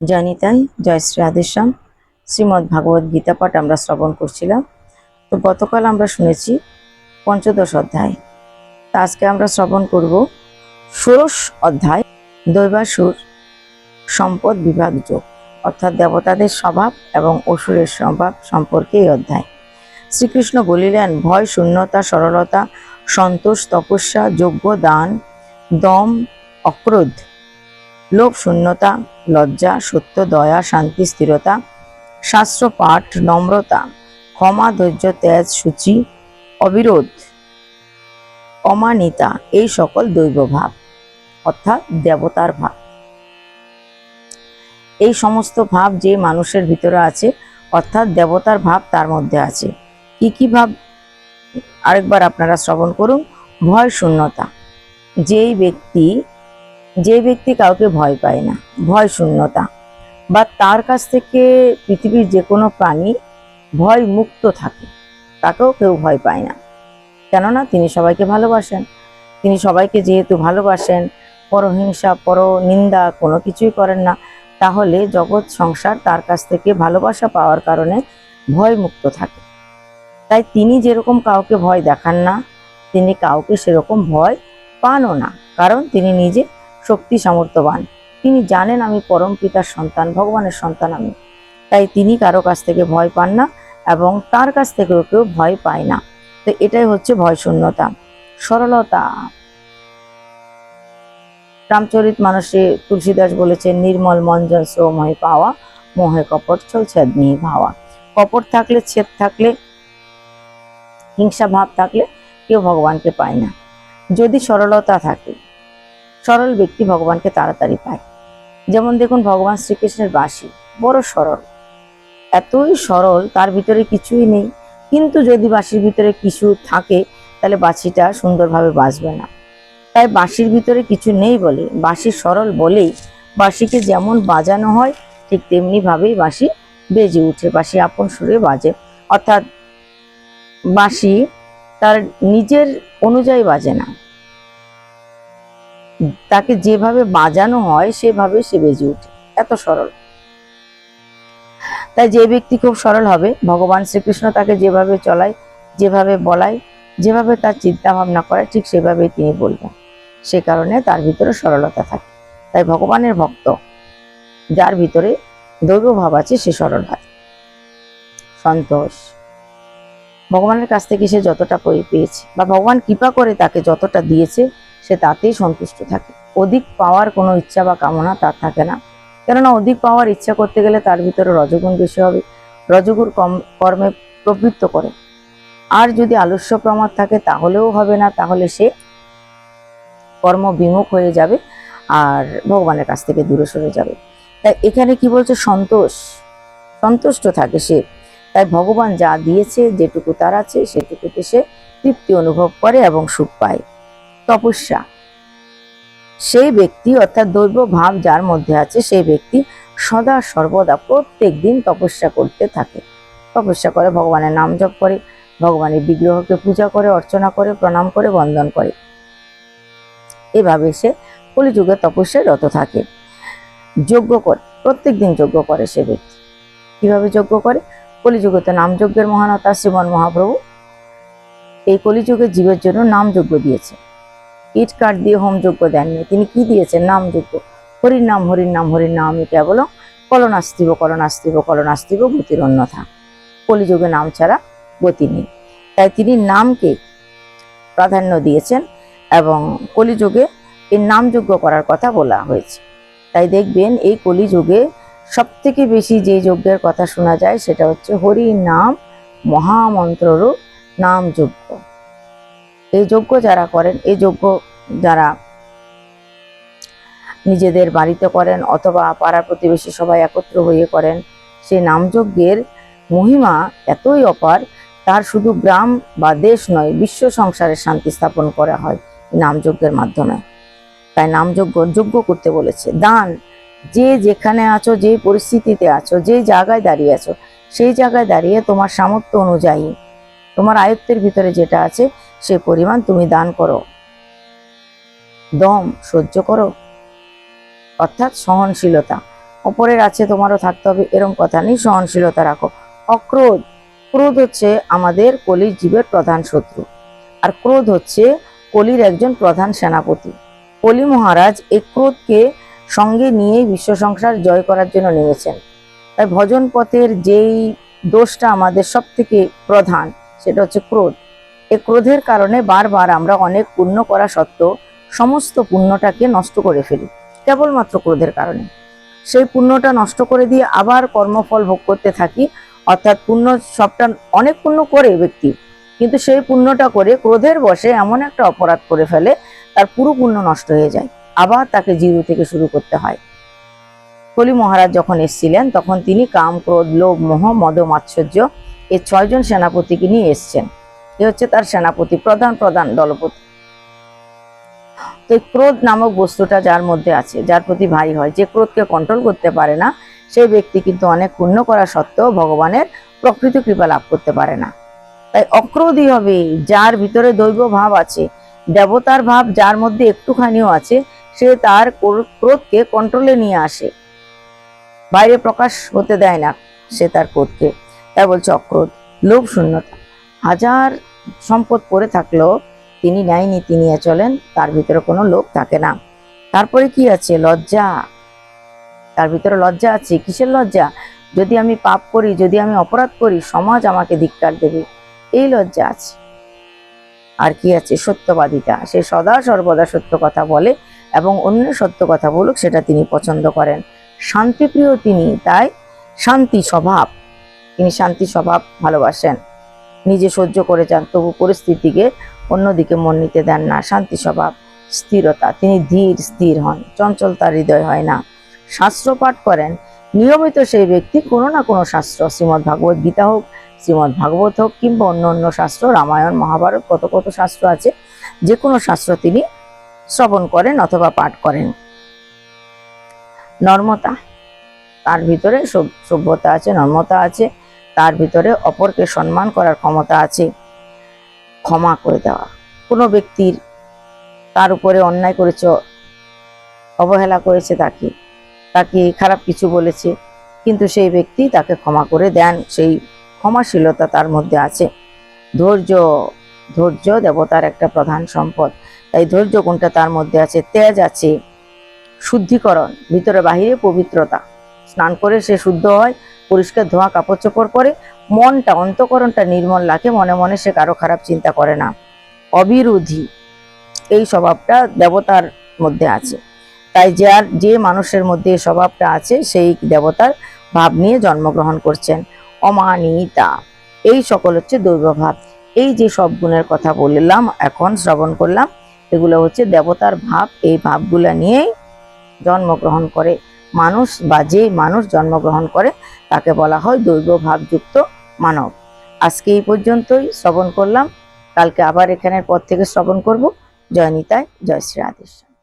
জয় নিতাই, জয় শ্রী রাধেশ্যাম। শ্রীমদ্ ভাগবত গীতা পাঠ আমরা শ্রবণ করছিলাম। তো গতকাল আমরা শুনেছি পঞ্চদশ অধ্যায়। তা আজকে আমরা শ্রবণ করব ষোড়শ অধ্যায়, দৈবাসুর সম্পদ বিভাগ যোগ, অর্থাৎ দেবতাদের স্বভাব এবং অসুরের স্বভাব সম্পর্কে এই অধ্যায়। শ্রীকৃষ্ণ বলিলেন, ভয়, শূন্যতা, সরলতা, সন্তোষ, তপস্যা, যজ্ঞ, দান, দম, অক্রোধ, লোভ, শূন্যতা, লজ্জা, সত্য, দয়া, শান্তি, স্থিরতা, শাস্ত্র পাঠ, নম্রতা, ক্ষমা, ধৈর্য, তেজ, সূচি, অবিরোধ, অমানিতা, এই সকল দৈব ভাব, অর্থাৎ দেবতার ভাব। এই সমস্ত ভাব যে মানুষের ভিতরে আছে, অর্থাৎ দেবতার ভাব তার মধ্যে আছে। কি কি ভাব আরেকবার আপনারা শ্রবণ করুন। ভয়, শূন্যতা, যে ব্যক্তি কাউকে ভয় পায় না, ভয় শূন্যতা, বা তার কাছ থেকে পৃথিবীর যে কোনো প্রাণী ভয় মুক্ত থাকে, তাকেও কেউ ভয় পায় না, কেননা তিনি সবাইকে ভালোবাসেন। তিনি সবাইকে যেহেতু ভালোবাসেন, পরহিংসা, পর নিন্দা কোনো কিছুই করেন না, তাহলে জগৎ সংসার তার কাছ থেকে ভালোবাসা পাওয়ার কারণে ভয় মুক্ত থাকে। তাই তিনি যেরকম কাউকে ভয় দেখান না, তিনি কাউকে সেরকম ভয় পানও না, কারণ তিনি নিজে শক্তি সামর্থ্যবান। তিনি জানেন আমি পরম পিতার সন্তান, ভগবানের সন্তান আমি, তাই তিনি কারো কাছ থেকে ভয় পান না এবং তার কাছ থেকেও কেউ ভয় পায় না। তো এটাই হচ্ছে ভয় শূন্যতা। সরলতা, রামচরিত মানসে তুলসীদাস বলেছেন, নির্মল মঞ্জন সো মোহে পাওয়া, মোহে কপট ছল ছেদ নিহি ভাওয়া। কপট থাকলে, ছেদ থাকলে, হিংসা ভাব থাকলে কেউ ভগবানকে পায় না। যদি সরলতা থাকে, সরল ব্যক্তি ভগবানকে তাড়াতাড়ি পায়। যেমন দেখুন, ভগবান শ্রীকৃষ্ণের বাঁশি বড় সরল, এতই সরল, তার ভিতরে কিছুই নেই, কিন্তু যদি বাঁশির ভিতরে কিছু থাকে তাহলে বাঁশিটা সুন্দরভাবে বাজবে না। তাই বাঁশির ভিতরে কিছু নেই বলে, বাঁশি সরল বলেই বাঁশিকে যেমন বাজানো হয় ঠিক তেমনি ভাবেই বাঁশি বেজে উঠে, বাঁশি আপন সুরে বাজে। অর্থাৎ বাঁশি তার নিজের অনুযায়ী বাজে না, তাকে যেভাবে বাজানো হয় সেভাবে সে বেজে উঠে, এত সরল। তাই যে ব্যক্তি খুব সরল হবে, ভগবান শ্রীকৃষ্ণ তাকে যেভাবে চলায়, যেভাবে বলায়, যেভাবে তার চিন্তা ভাবনা করে, ঠিক সেভাবেই তিনি বলবেন। সে কারণে তার ভিতরে সরলতা থাকে। তাই ভগবানের ভক্ত যার ভিতরে দৈব ভাব আছে সে সরল হয়। সন্তোষ, ভগবানের কাছ থেকে সে যতটা পেয়েছে বা ভগবান কৃপা করে তাকে যতটা দিয়েছে, সে তাতেই সন্তুষ্ট থাকে। অধিক পাওয়ার কোনো ইচ্ছা বা কামনা তার থাকে না, কেননা অধিক পাওয়ার ইচ্ছা করতে গেলে তার ভিতরে রজগুণ বেশি হবে, রজগুণ কর্মে প্রবৃত্ত করে। আর যদি আলস্য প্রমাদ থাকে তাহলেও হবে না, তাহলে সে কর্ম বিমুখ হয়ে যাবে আর ভগবানের কাছ থেকে দূরে সরে যাবে। তাই এখানে কি বলছে, সন্তুষ্ট থাকে সে। তাই ভগবান যা দিয়েছে, যেটুকু তার আছে সেটুকুতে সে তৃপ্তি অনুভব করে এবং সুখ পায়। তপস্যা, সেই ব্যক্তি অর্থাৎ দৈব ভাব যার মধ্যে আছে সেই ব্যক্তি সদা সর্বদা প্রত্যেক দিন তপস্যা করতে থাকে। তপস্যা করে, ভগবানের নাম জপ করে, ভগবানের বিগ্রহকে পূজা করে, অর্চনা করে, প্রণাম করে, বন্দন করে। এভাবে সে কলিযুগে তপস্যায় রত থাকে। যজ্ঞ করে, প্রত্যেক দিন যজ্ঞ করে সে ব্যক্তি। কিভাবে যজ্ঞ করে? কলিযুগে তো নাম যজ্ঞের মহানতা শ্রীমন মহাপ্রভু এই কলিযুগে জীবের জন্য নাম যজ্ঞ দিয়েছে। ইট কাঠ দিয়ে হোম যজ্ঞ দেননি, তিনি কি দিয়েছেন? নাম যজ্ঞ। হরির নাম, হরির নাম, হরির নাম কেবল কলনাস্তিব, কলনাস্তিব, কলনাস্তিব গতির অন্যথা। কলিযুগে নাম ছাড়া গতি নেই, তাই তিনি নামকে প্রাধান্য দিয়েছেন এবং কলিযুগে এই নাম যজ্ঞ করার কথা বলা হয়েছে। তাই দেখবেন এই কলিযুগে সব থেকে বেশি যে যজ্ঞের কথা শোনা যায় সেটা হচ্ছে হরি নাম মহামন্ত্ররূপ নাম যজ্ঞ। এই যজ্ঞ যারা করেন, এই যজ্ঞ যারা নিজেদের বাড়িতে করেন অথবা পাড়া প্রতিবেশী সবাই একত্র হয়ে করেন, সেই নামযজ্ঞের মহিমা এতই অপার, তার শুধু গ্রাম বা দেশ নয়, বিশ্ব সংসারে শান্তি স্থাপন করা হয় নামযজ্ঞের মাধ্যমে। তাই যজ্ঞ করতে বলেছে। দান, যে যেখানে আছো, যে পরিস্থিতিতে আছো, যে জায়গায় দাঁড়িয়ে আছো, সেই জায়গায় দাঁড়িয়ে তোমার সামর্থ্য অনুযায়ী তোমার আয়ত্তের ভিতরে যেটা আছে সে পরিমাণ তুমি দান করো। দম, সহ্য করো, অর্থাৎ সহনশীলতা, অপরের আছে তোমারও থাকতে হবে এরকম কথা নেই, সহনশীলতা রাখো। অক্রোধ, ক্রোধ হচ্ছে আমাদের কলির জীবের প্রধান শত্রু, আর ক্রোধ হচ্ছে কলির একজন প্রধান সেনাপতি। কলি মহারাজ এই ক্রোধকে সঙ্গে নিয়েই বিশ্ব সংসার জয় করার জন্য নেমেছেন। তাই ভজন পথের যেই দোষটা আমাদের সব থেকে প্রধান, সেটা হচ্ছে ক্রোধ। এই ক্রোধের কারণে বারবার আমরা অনেক পুণ্য করা সত্ত্বেও সমস্ত পুণ্যটাকে নষ্ট করে ফেলি, কেবলমাত্র ক্রোধের কারণে। সেই পুণ্যটা নষ্ট করে দিয়ে আবার কর্মফল ভোগ করতে থাকি, অর্থাৎ পুণ্য সবটা, অনেক পুণ্য করে ব্যক্তি, কিন্তু সেই পুণ্যটা করে ক্রোধের বশে এমন একটা অপরাধ করে ফেলে, তার পুরো পুণ্য নষ্ট হয়ে যায়, আবার তাকে জিরো থেকে শুরু করতে হয়। কলি মহারাজ যখন এসেছিলেন তখন তিনি কাম, ক্রোধ, লোভ, মোহ, মদ, মাৎসর্য এই 6 জন সেনাপতিকে নিয়ে এসছেন। এ হচ্ছে তার সেনাপতি, প্রধান প্রধান দলপতি। তো এই ক্রোধ নামক বস্তুটা যার মধ্যে আছে, যার প্রতি ভারী হয়, যে ক্রোধকে কন্ট্রোল করতে পারে না, সেই ব্যক্তি কিন্তু অনেক পুণ্য করা সত্ত্বেও ভগবানের প্রকৃত কৃপা লাভ করতে পারে না। তাই অক্রোধী হবে যার ভিতরে দৈব ভাব আছে, দেবতার ভাব যার মধ্যে একটুখানিও আছে, সে তার ক্রোধকে কন্ট্রোলে নিয়ে আসে, বাইরে প্রকাশ হতে দেয় না সে তার ক্রোধকে। তাই বলছে অক্রোধ। লোভ শূন্যতা, হাজার সম্পদ পড়ে থাকলেও তিনি ন্যায় নীতি নিয়ে চলেন, তার ভিতরে কোনো লোভ থাকে না। তারপরে কি আছে? লজ্জা। তার ভিতরে লজ্জা আছে। কিসের লজ্জা? যদি আমি পাপ করি, যদি আমি অপরাধ করি, সমাজ আমাকে ধিক্কার দেবে, এই লজ্জা আছে। আর কি আছে? সত্যবাদিতা, সে সদা সর্বদা সত্য কথা বলে এবং অন্য সত্য কথা বলুক সেটা তিনি পছন্দ করেন। শান্তিপ্রিয় তিনি, তাই শান্তি স্বভাব, তিনি শান্তি স্বভাব ভালোবাসেন, নিজে সহ্য করে যান তবু পরিস্থিতিকে অন্যদিকে মন নিতে দেন না। শান্তি স্বভাব। স্থিরতা, তিনি ধীর স্থির হন, চঞ্চল তার হৃদয় হয় না। শাস্ত্র পাঠ করেন নিয়মিত সেই ব্যক্তি, কোনো না কোনো শাস্ত্র, শ্রীমদ্ ভাগবত গীতা হোক, শ্রীমদ্ ভাগবত হোক, কিংবা অন্য অন্য শাস্ত্র, রামায়ণ মহাভারত, কত কত শাস্ত্র আছে, যে কোনো শাস্ত্র তিনি শ্রবণ করেন অথবা পাঠ করেন। নর্মতা, তার ভিতরে সভ্যতা আছে, নর্মতা আছে, তার ভিতরে অপরকে সম্মান করার ক্ষমতা আছে। ক্ষমা করে দেওয়া, কোনো ব্যক্তির তার উপরে অন্যায় করেছে, অবহেলা করেছে, তাকে তাকে খারাপ কিছু বলেছে, কিন্তু সেই ব্যক্তি তাকে ক্ষমা করে দেন, সেই ক্ষমাশীলতা তার মধ্যে আছে। ধৈর্য, ধৈর্য দেবতার একটা প্রধান সম্পদ, তাই ধৈর্য গুণটা তার মধ্যে আছে। তেজ আছে। শুদ্ধিকরণ, ভিতরে বাহিরে পবিত্রতা, স্নান করে সে শুদ্ধ হয়, পরিষ্কার ধোয়া কাপড় চোপড় করে, মনটা, অন্তঃকরণটা নির্মল রাখে, মনে মনে সে কারো খারাপ চিন্তা করে না। অবিরোধী, এই স্বভাবটা দেবতার মধ্যে আছে। তাই যে মানুষের মধ্যে এই স্বভাবটা আছে সেই দেবতার ভাব নিয়ে জন্মগ্রহণ করছেন। অমানিতা, এই সকল হচ্ছে দৈব ভাব। এই যে সব গুণের কথা বললাম, এখন শ্রবণ করলাম, এগুলো হচ্ছে দেবতার ভাব। এই ভাবগুলো নিয়েই জন্মগ্রহণ করে মানুষ, বা যে মানুষ জন্মগ্রহণ করে তাকে বলা হয় দৈব ভাবযুক্ত মানব। আজকে এই পর্যন্তই শ্রবণ করলাম, কালকে আবার এখানের পর থেকে শ্রবণ করব। জয় নিতাই, জয় শ্রী রাধেশ্যাম।